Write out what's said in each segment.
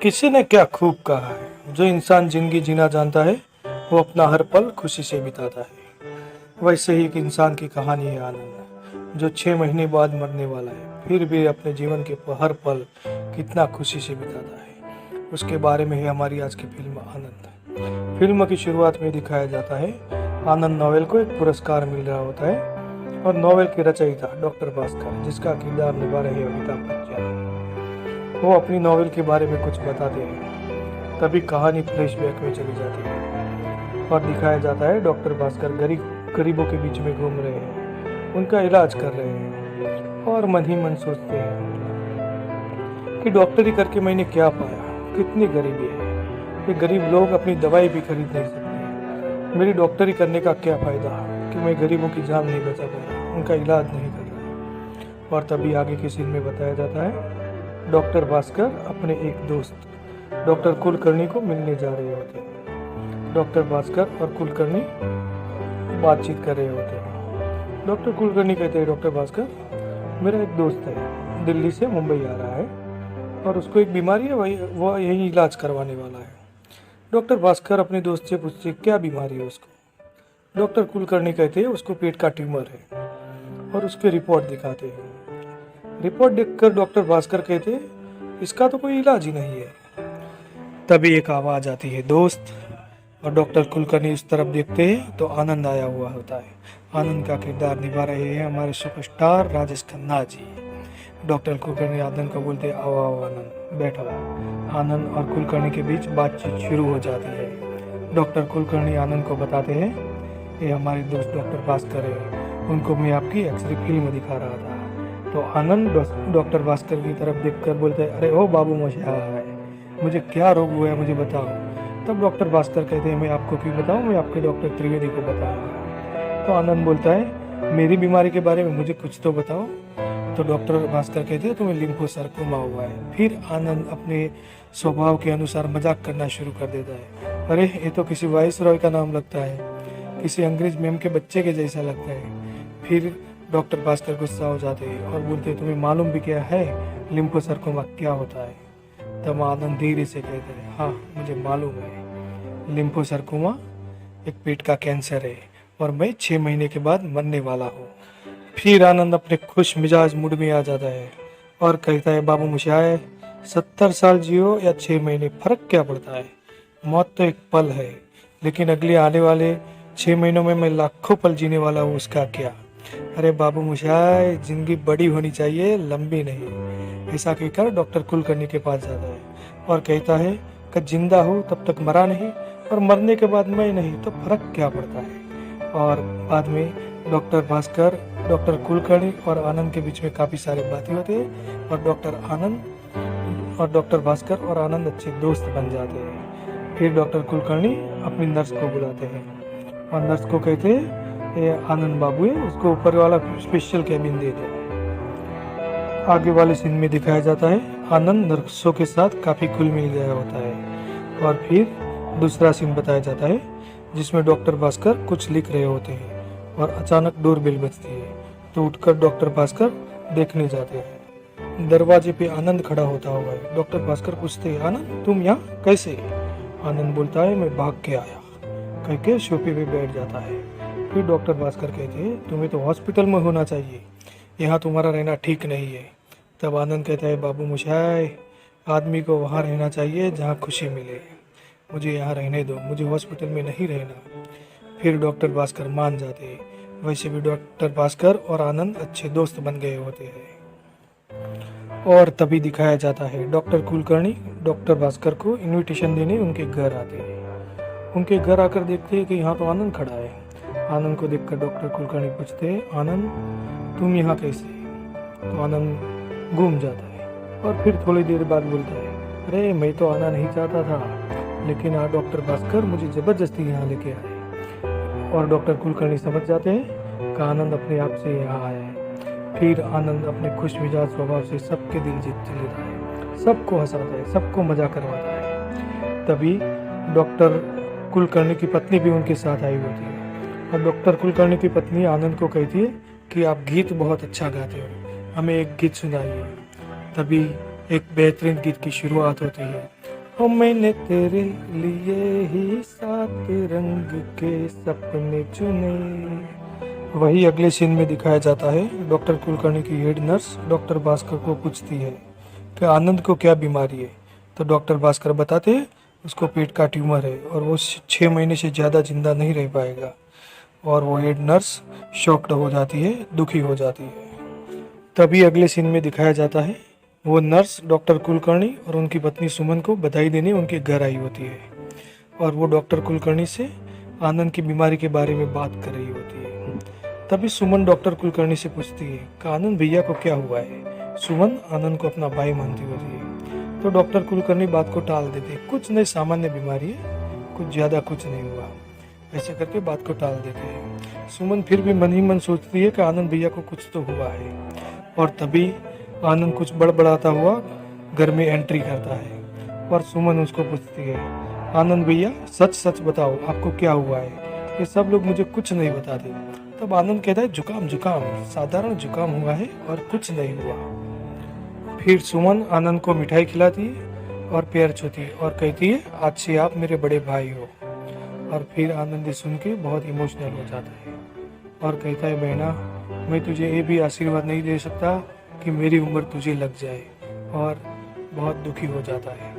किसी ने क्या खूब कहा है, जो इंसान जिंदगी जीना जानता है वो अपना हर पल खुशी से बिताता है। वैसे ही एक इंसान की कहानी है आनंद, जो 6 महीने बाद मरने वाला है, फिर भी अपने जीवन के हर पल कितना खुशी से बिताता है। उसके बारे में है हमारी आज की फिल्म आनंद। फिल्म की शुरुआत में दिखाया जाता है आनंद नोवेल को एक पुरस्कार मिल रहा होता है और नोवेल के रचयिता डॉक्टर भास्कर, जिसका किरदार निभा रहे हैं अमिताभ बच्चन, वो अपनी नॉवेल के बारे में कुछ बताते हैं। तभी कहानी फ्लैशबैक में चली जाती है और दिखाया जाता है डॉक्टर भास्कर गरीबों के बीच में घूम रहे हैं, उनका इलाज कर रहे हैं और मन ही मन सोचते हैं कि डॉक्टरी करके मैंने क्या पाया, कितनी गरीबी है, ये गरीब लोग अपनी दवाई भी खरीद नहीं सकते। मेरी डॉक्टरी करने का क्या फ़ायदा कि मैं गरीबों की जान नहीं बचा पा रहा, उनका इलाज नहीं कर रहा। और तभी आगे के सीन में बताया जाता है डॉक्टर भास्कर अपने एक दोस्त डॉक्टर कुलकर्णी को मिलने जा रहे होते हैं। डॉक्टर भास्कर और कुलकर्णी बातचीत कर रहे होते हैं। डॉक्टर कुलकर्णी कहते हैं, डॉक्टर भास्कर, मेरा एक दोस्त है, दिल्ली से मुंबई आ रहा है और उसको एक बीमारी है, वो यही इलाज करवाने वाला है। डॉक्टर भास्कर अपने दोस्त से पूछते, क्या बीमारी है उसको? डॉक्टर कुलकर्णी कहते हैं, उसको पेट का ट्यूमर है और उसके रिपोर्ट दिखाते हैं। रिपोर्ट देखकर डॉक्टर भास्कर कहते, इसका तो कोई इलाज ही नहीं है। तभी एक आवाज आती है, दोस्त, और डॉक्टर कुलकर्णी उस तरफ देखते हैं तो आनंद आया हुआ होता है। आनंद का किरदार निभा रहे हैं हमारे सुपरस्टार राजेश खन्ना जी। डॉक्टर कुलकर्णी आनंद को बोलते, आओ आओ आनंद, बैठो। आनंद और कुलकर्णी के बीच बातचीत शुरू हो जाती है। डॉक्टर कुलकर्णी आनंद को बताते हैं, ये हमारे दोस्त डॉक्टर भास्कर है, उनको मैं आपकी एक्सरे फिल्म दिखा रहा था। तो आनंद डॉक्टर भास्कर की तरफ देखकर बोलते हैं, अरे ओ बाबू मोशाय, मुझे क्या रोग हुआ है, मुझे बताओ। तब डॉक्टर भास्कर कहते हैं, मैं आपको क्यों बताऊं, मैं आपके डॉक्टर त्रिवेदी को बताऊंगा। तो आनंद बोलता है, मेरी बीमारी के बारे में मुझे कुछ तो बताओ। तो डॉक्टर भास्कर कहते हैं, तुम्हें लिम्फोसार्कोमा हुआ है। फिर आनंद अपने स्वभाव के अनुसार मजाक करना शुरू कर देता है, अरे ये तो किसी वाइसरॉय का नाम लगता है, किसी अंग्रेज मेम के बच्चे के जैसा लगता है। फिर डॉक्टर भास्कर गुस्सा हो जाते हैं और बोलते हैं, तुम्हें मालूम भी क्या है लिम्फोसार्कोमा क्या होता है? तब आनंद धीरे से कहते हैं, हाँ मुझे मालूम है, लिम्फोसार्कोमा एक पेट का कैंसर है और मैं 6 महीने के बाद मरने वाला हूँ। फिर आनंद अपने खुश मिजाज मूड में आ जाता है और कहता है, बाबू मोशाय, 70 साल जियो या 6 महीने, फर्क क्या पड़ता है? मौत तो एक पल है, लेकिन अगले आने वाले 6 महीनों में मैं लाखों पल जीने वाला हूँ, उसका क्या? अरे बाबू मोशाय, जिंदगी बड़ी होनी चाहिए, लंबी नहीं। ऐसा कहकर डॉक्टर कुलकर्णी के पास जाता है और कहता है कि जिंदा हूँ तब तक मरा नहीं और मरने के बाद मैं नहीं, तो फर्क क्या पड़ता है? और बाद में डॉक्टर भास्कर, डॉक्टर कुलकर्णी और आनंद के बीच में काफ़ी सारी बातें होती है और डॉक्टर भास्कर और आनंद अच्छे दोस्त बन जाते हैं। फिर डॉक्टर कुलकर्णी अपनी नर्स को बुलाते हैं और नर्स को कहते हैं, ये आनंद बाबू है, उसको ऊपर वाला स्पेशल कैबिन दे दो। आगे वाले सीन में दिखाया जाता है आनंद नर्सों के साथ काफ़ी घुल मिल गया होता है। और फिर दूसरा सीन बताया जाता है जिसमें डॉक्टर भास्कर कुछ लिख रहे होते हैं और अचानक डोरबेल बजती है, तो उठकर डॉक्टर भास्कर देखने जाते हैं। दरवाजे पे आनंद खड़ा होता हुआ है। डॉक्टर भास्कर पूछते हैं, आनंद तुम यहाँ कैसे? आनंद बोलता है, मैं भाग के आया, कह के सोफे पे बैठ जाता है। फिर डॉक्टर भास्कर कहते हैं, तुम्हें तो हॉस्पिटल में होना चाहिए, यहाँ तुम्हारा रहना ठीक नहीं है। तब आनंद कहता है, बाबू मोशाय, आदमी को वहाँ रहना चाहिए जहाँ खुशी मिले, मुझे यहाँ रहने दो, मुझे हॉस्पिटल में नहीं रहना। फिर डॉक्टर भास्कर मान जाते हैं। वैसे भी डॉक्टर भास्कर और आनंद अच्छे दोस्त बन गए होते हैं। और तभी दिखाया जाता है डॉक्टर कुलकर्णी डॉक्टर भास्कर को इन्विटेशन देने उनके घर आते हैं। उनके घर आकर देखते हैं कि यहाँ तो आनंद खड़ा है। आनंद को देखकर डॉक्टर कुलकर्णी पूछते हैं, आनंद तुम यहाँ कैसे? तो आनंद घूम जाता है और फिर थोड़ी देर बाद बोलता है, अरे मैं तो आना नहीं चाहता था, लेकिन डॉक्टर भास्कर मुझे ज़बरदस्ती यहाँ लेके आए। और डॉक्टर कुलकर्णी समझ जाते हैं कि आनंद अपने आप से यहाँ आया है। फिर आनंद अपने खुश मिजाज स्वभाव से सबके दिल जीत लेता है, सबको हंसाता है, सबको मजा करवाता है। तभी डॉक्टर कुलकर्णी की पत्नी भी उनके साथ आई होती है और डॉक्टर कुलकर्णी की पत्नी आनंद को कहती है कि आप गीत बहुत अच्छा गाते हो, हमें एक गीत सुनाइए। तभी एक बेहतरीन गीत की शुरुआत होती है ओ मैंने तेरे लिए ही 7 रंग के सपने चुने। वही अगले सीन में दिखाया जाता है। डॉक्टर कुलकर्णी की हेड नर्स डॉक्टर भास्कर को पूछती है कि आनंद को क्या बीमारी है। तो डॉक्टर भास्कर बताते हैं उसको पेट का ट्यूमर है और वो 6 महीने से ज़्यादा जिंदा नहीं रह पाएगा। और वो हेड नर्स शॉक्ड हो जाती है, दुखी हो जाती है। तभी अगले सीन में दिखाया जाता है वो नर्स डॉक्टर कुलकर्णी और उनकी पत्नी सुमन को बधाई देने उनके घर आई होती है और वो डॉक्टर कुलकर्णी से आनंद की बीमारी के बारे में बात कर रही होती है। तभी सुमन डॉक्टर कुलकर्णी से पूछती है कि आनंद भैया को क्या हुआ है। सुमन आनंद को अपना भाई मानती होती है तो डॉक्टर कुलकर्णी बात को टाल देते, कुछ नहीं, सामान्य बीमारी है, कुछ ज़्यादा कुछ नहीं हुआ, ऐसे करके बात को टाल देते हैं। सुमन फिर भी मन ही मन सोचती है कि आनंद भैया को कुछ तो हुआ है। और तभी आनंद कुछ बड़बड़ाता हुआ घर में एंट्री करता है और सुमन उसको पूछती है, आनंद भैया सच सच बताओ आपको क्या हुआ है, ये सब लोग मुझे कुछ नहीं बताते। तब आनंद कहता है जुकाम जुकाम, साधारण जुकाम हुआ है और कुछ नहीं हुआ। फिर सुमन आनंद को मिठाई खिलाती है और पैर छूती है और कहती है आज से आप मेरे बड़े भाई हो। और फिर आनंद ये सुन के बहुत इमोशनल हो जाता है और कहता है बहना मैं तुझे ये भी आशीर्वाद नहीं दे सकता कि मेरी उम्र तुझे लग जाए, और बहुत दुखी हो जाता है।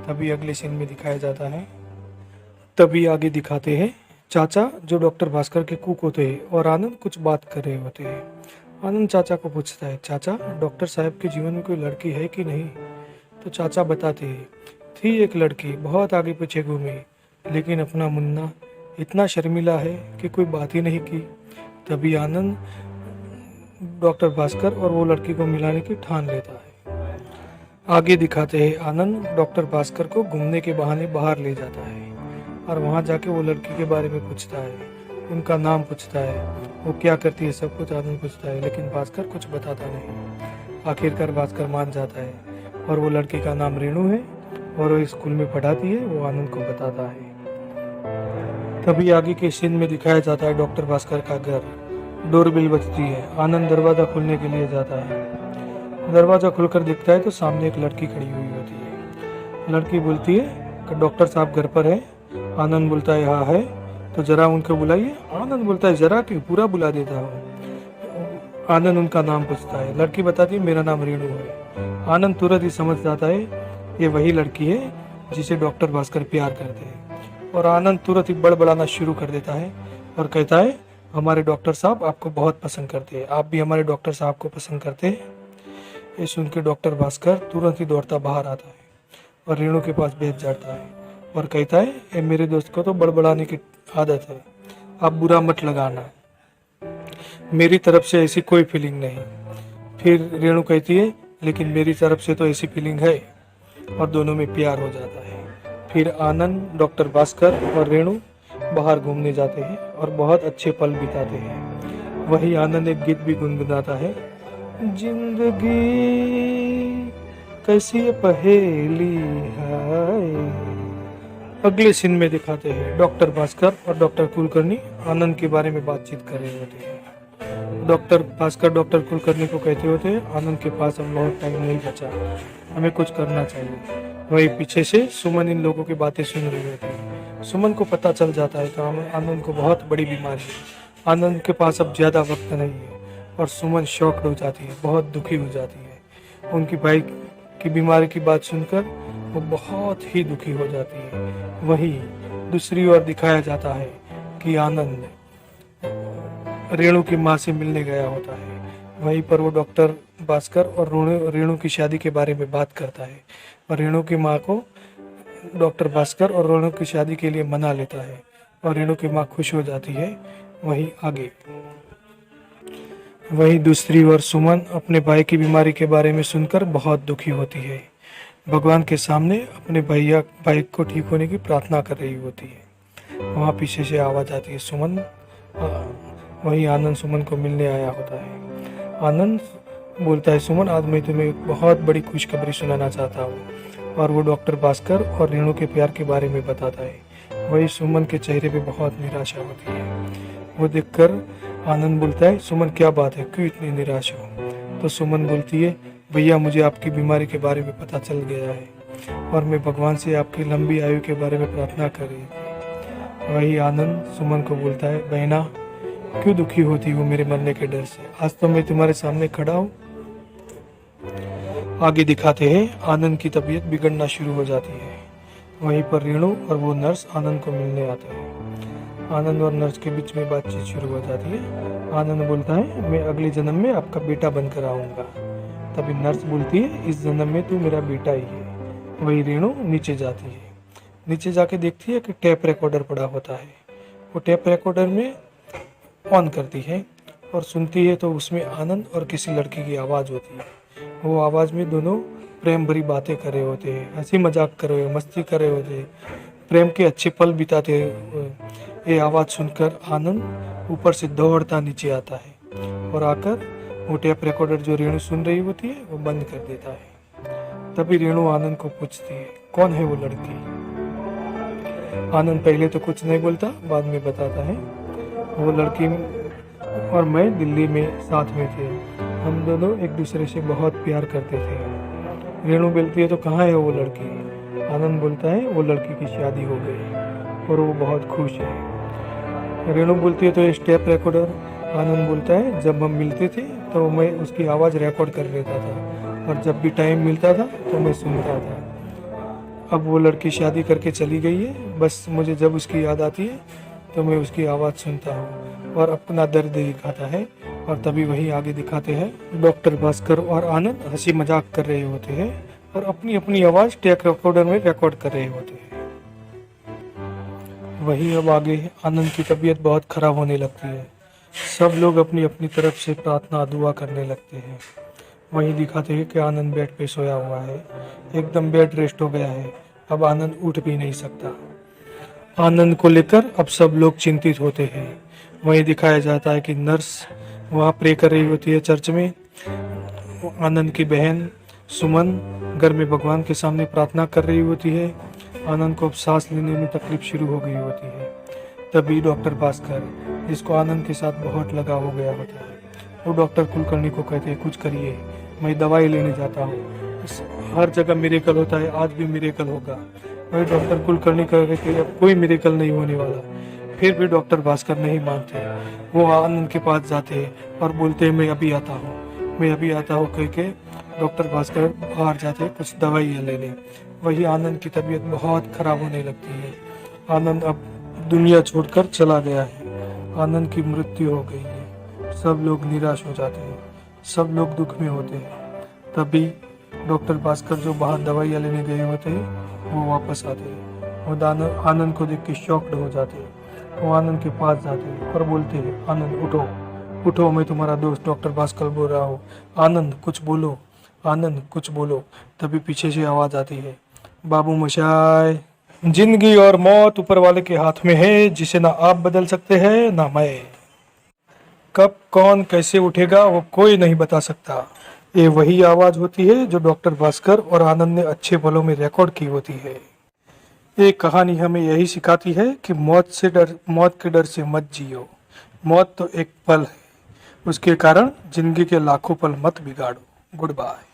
तभी अगले सीन में दिखाया जाता है, तभी आगे दिखाते हैं चाचा जो डॉक्टर भास्कर के कुक होते हैं और आनंद कुछ बात कर रहे होते हैं। आनंद चाचा को पूछता है चाचा डॉक्टर साहब के जीवन में कोई लड़की है कि नहीं। तो चाचा बताते हैं थी एक लड़की, बहुत आगे पीछे घूमी, लेकिन अपना मुन्ना इतना शर्मिला है कि कोई बात ही नहीं की। तभी आनंद डॉक्टर भास्कर और वो लड़की को मिलाने की ठान लेता है। आगे दिखाते हैं आनंद डॉक्टर भास्कर को घूमने के बहाने बाहर ले जाता है और वहाँ जाके वो लड़की के बारे में पूछता है, उनका नाम पूछता है, वो क्या करती है, सब कुछ आनंद पूछता है, लेकिन भास्कर कुछ बताता नहीं। आखिरकार भास्कर मान जाता है और वो लड़की का नाम रेणु है और वो स्कूल में पढ़ाती है, वो आनंद को बताता है। तभी आगे के सीन में दिखाया जाता है डॉक्टर भास्कर का घर। डोरबेल बजती है, आनंद दरवाजा खोलने के लिए जाता है। दरवाजा खुलकर देखता है तो सामने एक लड़की खड़ी हुई होती है। लड़की बोलती है कि डॉक्टर साहब घर पर है। आनंद बोलता है हाँ है, तो जरा उनको बुलाइए। आनंद बोलता है जरा कि पूरा बुला देता हूँ। आनंद उनका नाम पूछता है, लड़की बताती है मेरा नाम रेणु है। आनंद तुरंत ही समझ जाता है ये वही लड़की है जिसे डॉक्टर भास्कर प्यार करते हैं और आनंद तुरंत ही बड़बड़ाना शुरू कर देता है और कहता है हमारे डॉक्टर साहब आपको बहुत पसंद करते हैं, आप भी हमारे डॉक्टर साहब को पसंद करते हैं। ये सुन के डॉक्टर भास्कर तुरंत ही दौड़ता बाहर आता है और रेणु के पास बैठ जाता है और कहता है ये मेरे दोस्त को तो बड़बड़ाने की आदत है, आप बुरा मत लगाना, मेरी तरफ से ऐसी कोई फीलिंग नहीं। फिर रेणु कहती है लेकिन मेरी तरफ से तो ऐसी फीलिंग है, और दोनों में प्यार हो जाता है। फिर आनंद डॉक्टर भास्कर और रेणु बाहर घूमने जाते हैं और बहुत अच्छे पल बिताते हैं। वही आनंद एक गीत भी गुनगुनाता है, जिंदगी कैसी ये पहेली है। अगले सीन में दिखाते हैं डॉक्टर भास्कर और डॉक्टर कुलकर्णी आनंद के बारे में बातचीत कर रहे होते हैं। डॉक्टर भास्कर डॉक्टर कुलकर्णी को कहते होते हैं आनंद के पास अब बहुत टाइम नहीं बचा, हमें कुछ करना चाहिए। वही पीछे से सुमन इन लोगों की बातें सुन रही होती है। सुमन को पता चल जाता है कि आनंद को बहुत बड़ी बीमारी है, आनंद के पास अब ज़्यादा वक्त नहीं है और सुमन शॉक्ड हो जाती है, बहुत दुखी हो जाती है। उनकी भाई की बीमारी की बात सुनकर वो बहुत ही दुखी हो जाती है। वही दूसरी ओर दिखाया जाता है कि आनंद रेणु की माँ से मिलने गया होता है। वहीं पर वो डॉक्टर भास्कर और रेणु की शादी के बारे में बात करता है और रेणु की माँ को डॉक्टर भास्कर और रेणु की शादी के लिए मना लेता है और रेणु की माँ खुश हो जाती है। वहीं आगे वहीं दूसरी ओर सुमन अपने भाई की बीमारी के बारे में सुनकर बहुत दुखी होती है, भगवान के सामने अपने भाई को ठीक होने की प्रार्थना कर रही होती है। वहाँ पीछे से आवाज़ आती है सुमन। वहीं आनंद सुमन को मिलने आया होता है। आनंद बोलता है सुमन आज मैं तुम्हें एक बहुत बड़ी खुशखबरी सुनाना चाहता हूँ, और वो डॉक्टर भास्कर और रेणु के प्यार के बारे में बताता है। वही सुमन के चेहरे पे बहुत निराशा होती है। वो देखकर आनंद बोलता है सुमन क्या बात है, क्यों इतनी निराश हो। तो सुमन बोलती है भैया मुझे आपकी बीमारी के बारे में पता चल गया है और मैं भगवान से आपकी लंबी आयु के बारे में प्रार्थना कर रही थी। वही आनंद सुमन को बोलता है, बहना क्यों दुखी होती हो मेरे मरने के डर से? आज तो मैं तुम्हारे सामने खड़ा हूँ। आगे दिखाते हैं आनंद की तबीयत बिगड़ना शुरू हो जाती है। वहीं पर रेणु और वो नर्स आनंद को मिलने आते हैं। आनंद और नर्स के बीच में बातचीत शुरू हो जाती है। आनंद बोलता है, मैं अगले जन्म में आपका बेटा बनकर आऊँगा। तभी नर्स बोलती है, इस जन्म में तू मेरा बेटा ही है। वही रेणु नीचे जाती है। नीचे जाके देखती है कि टेप रिकॉर्डर पड़ा होता है। वो टेप रिकॉर्डर में ऑन करती है और सुनती है तो उसमें आनंद और किसी लड़की की आवाज़ होती है। वो आवाज़ में दोनों प्रेम भरी बातें कर रहे होते हैं, हंसी मजाक कर रहे हो, मस्ती कर रहे होते हैं, प्रेम के अच्छे पल बिताते हैं। ये आवाज़ सुनकर आनंद ऊपर से दौड़ता नीचे आता है और आकर वो टेप रिकॉर्डर जो रेणु सुन रही होती है वो बंद कर देता है। तभी रेणु आनंद को पूछती है, कौन है वो लड़की? आनंद पहले तो कुछ नहीं बोलता, बाद में बताता है, वो लड़की और मैं दिल्ली में साथ में थे। हम दोनों एक दूसरे से बहुत प्यार करते थे। रेणु बोलती है, तो कहाँ है वो लड़की? आनंद बोलता है, वो लड़की की शादी हो गई और वो बहुत खुश है। रेणु बोलती है, तो ये टेप रिकॉर्डर? आनंद बोलता है, जब हम मिलते थे तो मैं उसकी आवाज़ रिकॉर्ड कर लेता था और जब भी टाइम मिलता था तो मैं सुनता था। अब वो लड़की शादी करके चली गई है, बस मुझे जब उसकी याद आती है तो मैं उसकी आवाज़ सुनता हूँ और अपना दर्द दिखाता है। और तभी वही आगे दिखाते हैं डॉक्टर भास्कर और आनंद हंसी मजाक कर रहे होते हैं और अपनी अपनी आवाज़ टेप रिकॉर्डर में रिकॉर्ड कर रहे होते हैं। वही अब आगे आनंद की तबीयत बहुत खराब होने लगती है। सब लोग अपनी अपनी तरफ से प्रार्थना दुआ करने लगते हैं। वहीं दिखाते हैं कि आनंद बेड पे सोया हुआ है, एकदम बेड रेस्ट हो गया है। अब आनंद उठ भी नहीं सकता। आनंद को लेकर अब सब लोग चिंतित होते हैं। वहीं दिखाया जाता है कि नर्स वहाँ प्रे कर रही होती है चर्च में। आनंद की बहन सुमन घर में भगवान के सामने प्रार्थना कर रही होती है। आनंद को अब सांस लेने में तकलीफ शुरू हो गई होती है। तभी डॉक्टर भास्कर, जिसको आनंद के साथ बहुत लगाव हो गया होता है, वो डॉक्टर कुलकर्णी को कहते हैं, कुछ करिए, मैं दवाई लेने जाता हूँ। हर जगह मिरेकल होता है, आज भी मिरेकल होगा। वही डॉक्टर कुलकर्णी कहते कि अब कोई मिरेकल नहीं होने वाला। फिर भी डॉक्टर भास्कर नहीं मानते। वो आनंद के पास जाते हैं और बोलते हैं, मैं अभी आता हूँ, मैं अभी आता हूँ कह के डॉक्टर भास्कर बाहर जाते कुछ दवाइयाँ लेने। वही आनंद की तबीयत बहुत खराब होने लगती है। आनंद अब दुनिया छोड़कर चला गया है। आनंद की मृत्यु हो गई है। सब लोग निराश हो जाते हैं, सब लोग दुख में होते हैं। तभी डॉक्टर भास्कर जो बाहर दवाइयाँ लेने गए होते हैं वो वापस आते हैं। वो आनंद को देख के शॉक्ड हो जाते हैं। वो आनंद के पास जाते हैं और बोलते हैं, आनंद उठो उठो, मैं तुम्हारा दोस्त डॉक्टर भास्कर बोल रहा हूँ। आनंद कुछ बोलो, आनंद कुछ बोलो। तभी पीछे से आवाज़ आती है, बाबू मशाय, जिंदगी और मौत ऊपर वाले के हाथ में है, जिसे ना आप बदल सकते हैं ना मैं। कब कौन कैसे उठेगा वो कोई नहीं बता सकता। ये वही आवाज़ होती है जो डॉक्टर भास्कर और आनंद ने अच्छे पलों में रिकॉर्ड की होती है। ये कहानी हमें यही सिखाती है कि मौत के डर से मत जियो। मौत तो एक पल है, उसके कारण जिंदगी के लाखों पल मत बिगाड़ो। Good bye.